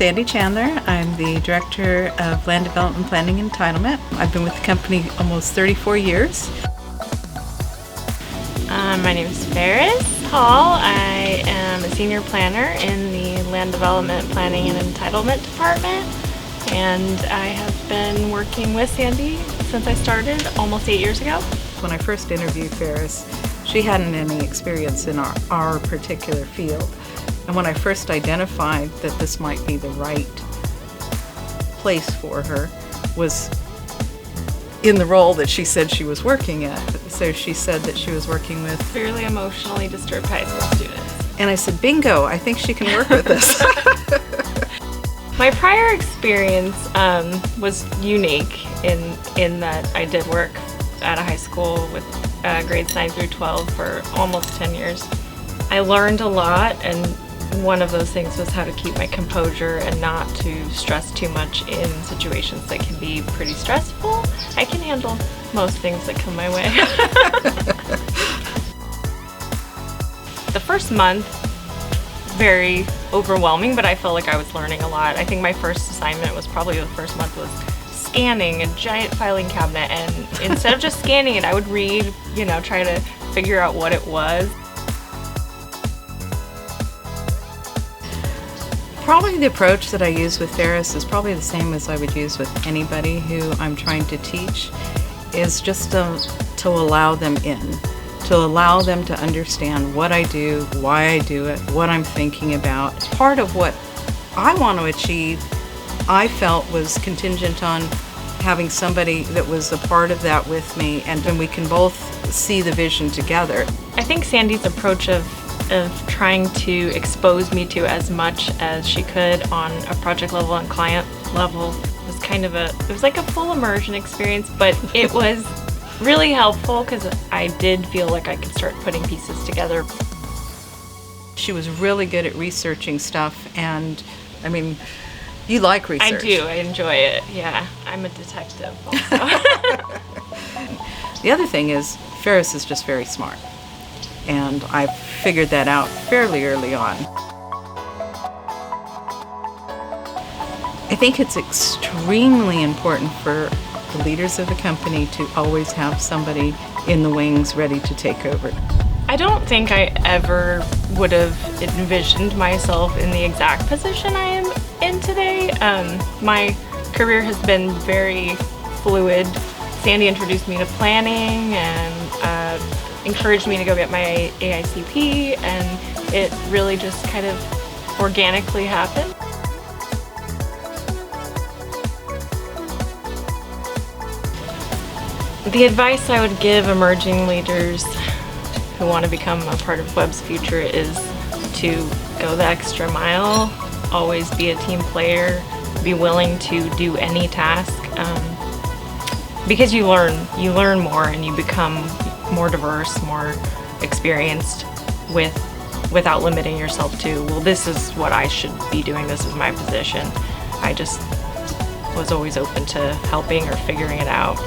Sandy Chandler. I'm the Director of Land Development Planning and Entitlement. I've been with the company almost 34 years. My name is Fayres Hall. I am a Senior Planner in the Land Development Planning and Entitlement Department, and I have been working with Sandy since I started almost 8 years ago. When I first interviewed Fayres, she hadn't any experience in our particular field. And when I first identified that this might be the right place for her was in the role that she said she was working at. So she said that she was working with Severely emotionally disturbed high school students. And I said, bingo, I think she can work with us. My prior experience was unique in that I did work at a high school with grades 9 through 12 for almost 10 years. I learned a lot, and one of those things was how to keep my composure and not to stress too much in situations that can be pretty stressful. I can handle most things that come my way. The first month, very overwhelming, but I felt like I was learning a lot. I think my first assignment was probably the first month was scanning a giant filing cabinet, and instead of just scanning it, I would read, try to figure out what it was. Probably the approach that I use with Fayres is probably the same as I would use with anybody who I'm trying to teach, is just to allow them in, to allow them to understand what I do, why I do it, what I'm thinking about. Part of what I want to achieve, I felt, was contingent on having somebody that was a part of that with me, and then we can both see the vision together. I think Sandy's approach of trying to expose me to as much as she could on a project level and client level was it was like a full immersion experience, but it was really helpful because I did feel like I could start putting pieces together. She was really good at researching stuff, and I mean, you like research. I do, I enjoy it, yeah. I'm a detective also. The other thing is, Fayres is just very smart. And I figured that out fairly early on. I think it's extremely important for the leaders of the company to always have somebody in the wings ready to take over. I don't think I ever would have envisioned myself in the exact position I am in today. My career has been very fluid. Sandy introduced me to planning and encouraged me to go get my AICP, and it really just kind of organically happened. The advice I would give emerging leaders who want to become a part of Webb's future is to go the extra mile, always be a team player, be willing to do any task, because you learn more and you become more diverse, more experienced without limiting yourself to, well, this is what I should be doing, this is my position. I just was always open to helping or figuring it out.